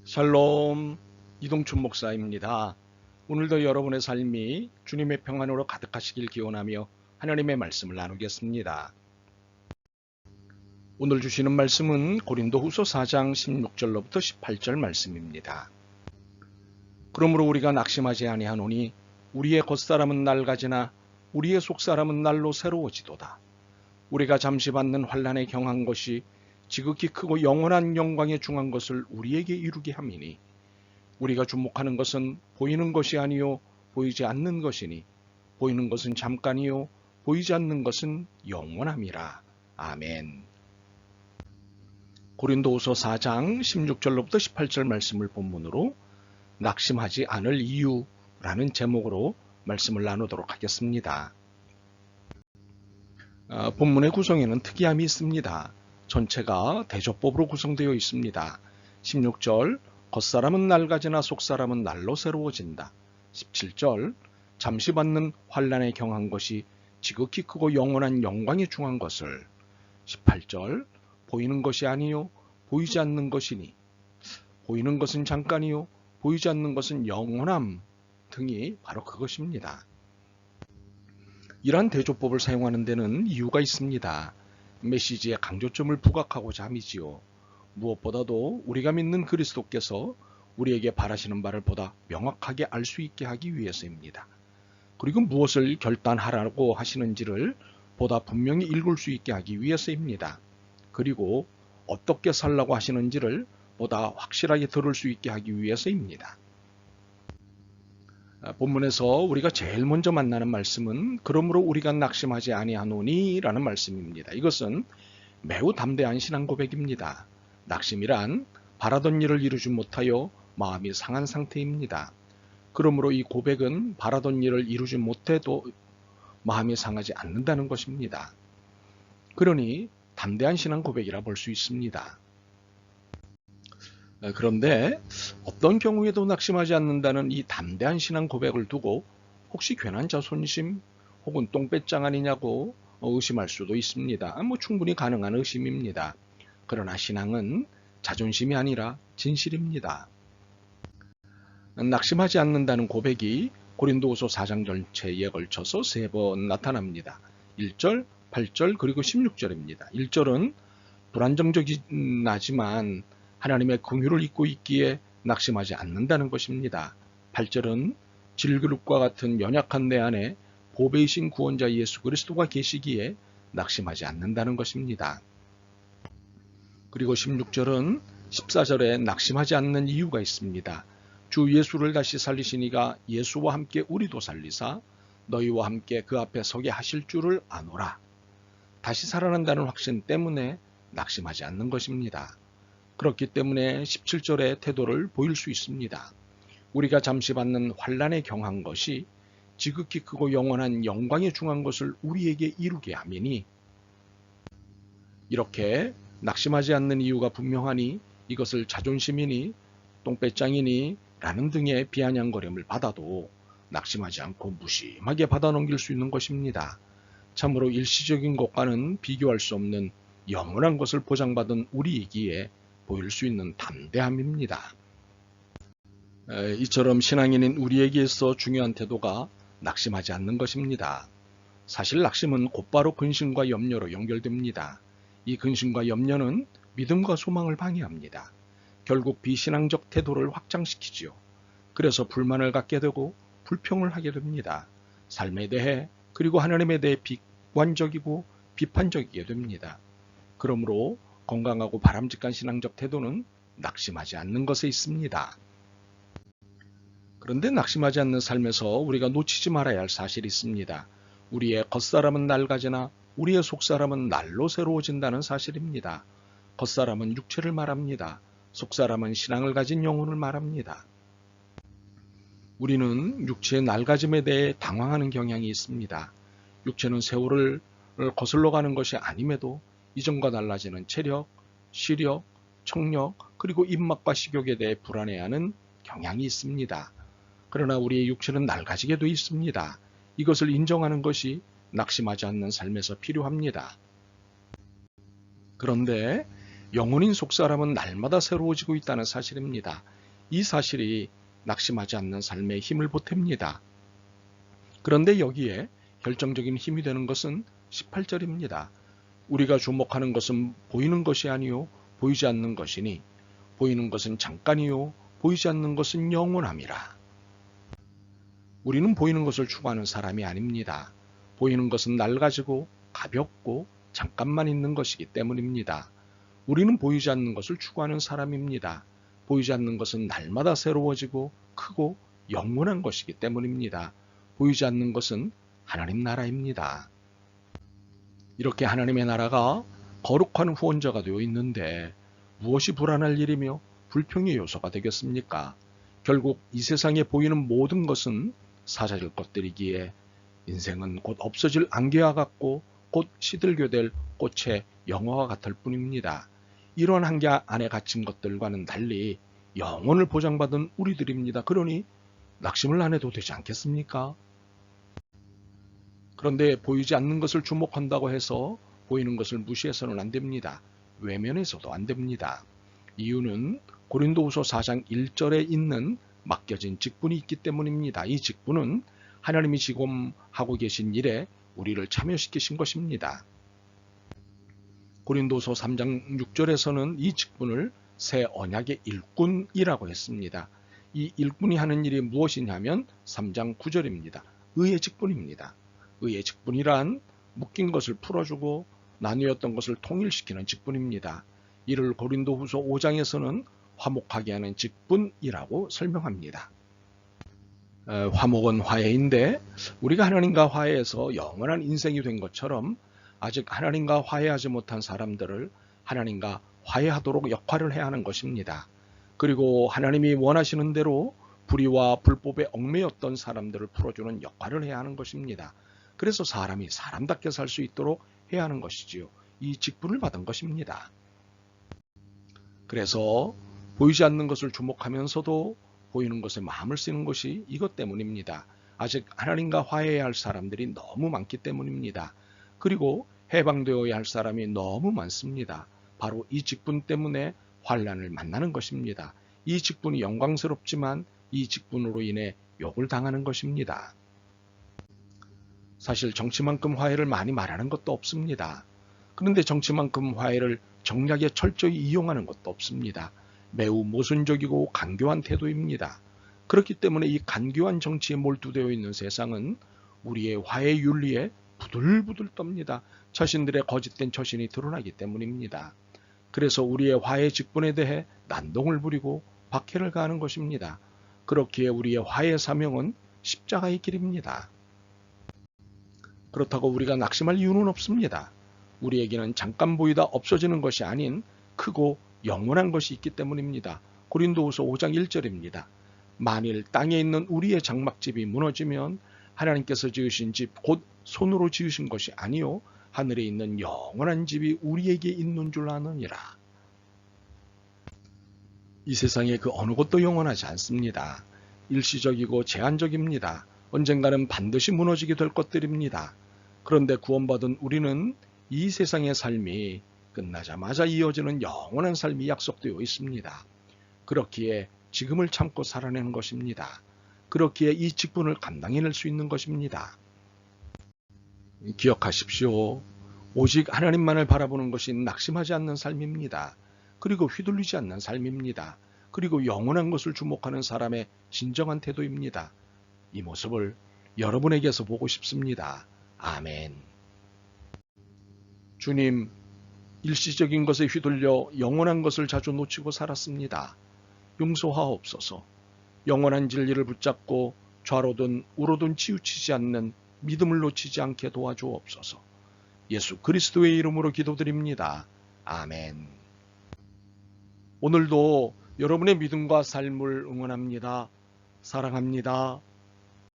샬롬, 이동춘 목사입니다. 오늘도 여러분의 삶이 주님의 평안으로 가득하시길 기원하며 하나님의 말씀을 나누겠습니다. 오늘 주시는 말씀은 고린도후서 4장 16절로부터 18절 말씀입니다. 그러므로 우리가 낙심하지 아니하노니 우리의 겉사람은 낡아지나 우리의 속사람은 날로 새로워지도다. 우리가 잠시 받는 환난에 경한 것이 지극히 크고 영원한 영광에 중한 것을 우리에게 이루게 함이니 우리가 주목하는 것은 보이는 것이 아니요 보이지 않는 것이니 보이는 것은 잠깐이요 보이지 않는 것은 영원함이라. 아멘. 고린도후서 4장 16절로부터 18절 말씀을 본문으로 낙심하지 않을 이유라는 제목으로 말씀을 나누도록 하겠습니다. 본문의 구성에는 특이함이 있습니다. 전체가 대조법으로 구성되어 있습니다. 16절 겉사람은 낡아지나 속사람은 날로 새로워진다. 17절 잠시 받는 환난에 경한 것이 지극히 크고 영원한 영광에 중한 것을. 18절 보이는 것이 아니요 보이지 않는 것이니 보이는 것은 잠깐이요 보이지 않는 것은 영원함 등이 바로 그것입니다. 이러한 대조법을 사용하는 데는 이유가 있습니다. 메시지의 강조점을 부각하고자 함이지요. 무엇보다도 우리가 믿는 그리스도께서 우리에게 바라시는 바를 보다 명확하게 알 수 있게 하기 위해서입니다. 그리고 무엇을 결단하라고 하시는지를 보다 분명히 읽을 수 있게 하기 위해서입니다. 그리고 어떻게 살라고 하시는지를 보다 확실하게 들을 수 있게 하기 위해서입니다. 본문에서 우리가 제일 먼저 만나는 말씀은 그러므로 우리가 낙심하지 아니하노니 라는 말씀입니다. 이것은 매우 담대한 신앙 고백입니다. 낙심이란 바라던 일을 이루지 못하여 마음이 상한 상태입니다. 그러므로 이 고백은 바라던 일을 이루지 못해도 마음이 상하지 않는다는 것입니다. 그러니 담대한 신앙 고백이라 볼 수 있습니다. 그런데 어떤 경우에도 낙심하지 않는다는 이 담대한 신앙 고백을 두고 혹시 괜한 자존심 혹은 똥배짱 아니냐고 의심할 수도 있습니다. 충분히 가능한 의심입니다. 그러나 신앙은 자존심이 아니라 진실입니다. 낙심하지 않는다는 고백이 고린도후서 4장 전체에 걸쳐서 3번 나타납니다. 1절, 8절 그리고 16절입니다. 1절은 불안정적이 나지만 하나님의 긍휼을 잊고 있기에 낙심하지 않는다는 것입니다. 8절은 질그릇과 같은 연약한 내 안에 보배이신 구원자 예수 그리스도가 계시기에 낙심하지 않는다는 것입니다. 그리고 16절은 14절에 낙심하지 않는 이유가 있습니다. 주 예수를 다시 살리시니가 예수와 함께 우리도 살리사 너희와 함께 그 앞에 서게 하실 줄을 아노라. 다시 살아난다는 확신 때문에 낙심하지 않는 것입니다. 그렇기 때문에 17절의 태도를 보일 수 있습니다. 우리가 잠시 받는 환난에 경한 것이 지극히 크고 영원한 영광에 중한 것을 우리에게 이루게 함이니 이렇게 낙심하지 않는 이유가 분명하니 이것을 자존심이니 똥배짱이니 라는 등의 비아냥거림을 받아도 낙심하지 않고 무심하게 받아넘길 수 있는 것입니다. 참으로 일시적인 것과는 비교할 수 없는 영원한 것을 보장받은 우리이기에 보일 수 있는 담대함입니다. 이처럼 신앙인인 우리에게 있어 중요한 태도가 낙심하지 않는 것입니다. 사실 낙심은 곧바로 근심과 염려로 연결됩니다. 이 근심과 염려는 믿음과 소망을 방해합니다. 결국 비신앙적 태도를 확장시키지요. 그래서 불만을 갖게 되고 불평을 하게 됩니다. 삶에 대해 그리고 하나님에 대해 비관적이고 비판적이게 됩니다. 그러므로 건강하고 바람직한 신앙적 태도는 낙심하지 않는 것에 있습니다. 그런데 낙심하지 않는 삶에서 우리가 놓치지 말아야 할 사실이 있습니다. 우리의 겉사람은 낡아지나 우리의 속사람은 날로 새로워진다는 사실입니다. 겉사람은 육체를 말합니다. 속사람은 신앙을 가진 영혼을 말합니다. 우리는 육체의 낡아짐에 대해 당황하는 경향이 있습니다. 육체는 세월을 거슬러 가는 것이 아님에도 이전과 달라지는 체력, 시력, 청력, 그리고 입맛과 식욕에 대해 불안해하는 경향이 있습니다. 그러나 우리의 육체는 낡아지게 돼 있습니다. 이것을 인정하는 것이 낙심하지 않는 삶에서 필요합니다. 그런데 영혼인 속사람은 날마다 새로워지고 있다는 사실입니다. 이 사실이 낙심하지 않는 삶에 힘을 보탭니다. 그런데 여기에 결정적인 힘이 되는 것은 18절입니다. 우리가 주목하는 것은 보이는 것이 아니요 보이지 않는 것이니 보이는 것은 잠깐이요 보이지 않는 것은 영원함이라. 우리는 보이는 것을 추구하는 사람이 아닙니다. 보이는 것은 낡아지고 가볍고 잠깐만 있는 것이기 때문입니다. 우리는 보이지 않는 것을 추구하는 사람입니다. 보이지 않는 것은 날마다 새로워지고 크고 영원한 것이기 때문입니다. 보이지 않는 것은 하나님 나라입니다. 이렇게 하나님의 나라가 거룩한 후원자가 되어 있는데 무엇이 불안할 일이며 불평의 요소가 되겠습니까? 결국 이 세상에 보이는 모든 것은 사라질 것들이기에 인생은 곧 없어질 안개와 같고 곧 시들게 될 꽃의 영화와 같을 뿐입니다. 이러한 한계 안에 갇힌 것들과는 달리 영혼을 보장받은 우리들입니다. 그러니 낙심을 안 해도 되지 않겠습니까? 그런데 보이지 않는 것을 주목한다고 해서 보이는 것을 무시해서는 안 됩니다. 외면해서도 안 됩니다. 이유는 고린도후서 4장 1절에 있는 맡겨진 직분이 있기 때문입니다. 이 직분은 하나님이 지금 하고 계신 일에 우리를 참여시키신 것입니다. 고린도서 3장 6절에서는 이 직분을 새 언약의 일꾼이라고 했습니다. 이 일꾼이 하는 일이 무엇이냐면 3장 9절입니다. 의의 직분입니다. 의의 직분이란 묶인 것을 풀어주고 나뉘었던 것을 통일시키는 직분입니다. 이를 고린도후서 5장에서는 화목하게 하는 직분이라고 설명합니다. 화목은 화해인데 우리가 하나님과 화해해서 영원한 인생이 된 것처럼 아직 하나님과 화해하지 못한 사람들을 하나님과 화해하도록 역할을 해야 하는 것입니다. 그리고 하나님이 원하시는 대로 불의와 불법에 얽매였던 사람들을 풀어주는 역할을 해야 하는 것입니다. 그래서 사람이 사람답게 살 수 있도록 해야 하는 것이지요. 이 직분을 받은 것입니다. 그래서 보이지 않는 것을 주목하면서도 보이는 것에 마음을 쓰는 것이 이것 때문입니다. 아직 하나님과 화해해야 할 사람들이 너무 많기 때문입니다. 그리고 해방되어야 할 사람이 너무 많습니다. 바로 이 직분 때문에 환난을 만나는 것입니다. 이 직분이 영광스럽지만 이 직분으로 인해 욕을 당하는 것입니다. 사실 정치만큼 화해를 많이 말하는 것도 없습니다. 그런데 정치만큼 화해를 정략에 철저히 이용하는 것도 없습니다. 매우 모순적이고 간교한 태도입니다. 그렇기 때문에 이 간교한 정치에 몰두되어 있는 세상은 우리의 화해 윤리에 부들부들 떱니다. 처신들의 거짓된 처신이 드러나기 때문입니다. 그래서 우리의 화해 직분에 대해 난동을 부리고 박해를 가하는 것입니다. 그렇기에 우리의 화해 사명은 십자가의 길입니다. 그렇다고 우리가 낙심할 이유는 없습니다. 우리에게는 잠깐 보이다 없어지는 것이 아닌 크고 영원한 것이 있기 때문입니다. 고린도후서 5장 1절입니다. 만일 땅에 있는 우리의 장막집이 무너지면 하나님께서 지으신 집 곧 손으로 지으신 것이 아니요 하늘에 있는 영원한 집이 우리에게 있는 줄 아느니라. 이 세상에 그 어느 것도 영원하지 않습니다. 일시적이고 제한적입니다. 언젠가는 반드시 무너지게 될 것들입니다. 그런데 구원받은 우리는 이 세상의 삶이 끝나자마자 이어지는 영원한 삶이 약속되어 있습니다. 그렇기에 지금을 참고 살아내는 것입니다. 그렇기에 이 직분을 감당해낼 수 있는 것입니다. 기억하십시오. 오직 하나님만을 바라보는 것이 낙심하지 않는 삶입니다. 그리고 휘둘리지 않는 삶입니다. 그리고 영원한 것을 주목하는 사람의 진정한 태도입니다. 이 모습을 여러분에게서 보고 싶습니다. 아멘. 주님, 일시적인 것에 휘둘려 영원한 것을 자주 놓치고 살았습니다. 용서하옵소서. 영원한 진리를 붙잡고 좌로든 우로든 치우치지 않는 믿음을 놓치지 않게 도와주옵소서. 예수 그리스도의 이름으로 기도드립니다. 아멘. 오늘도 여러분의 믿음과 삶을 응원합니다. 사랑합니다.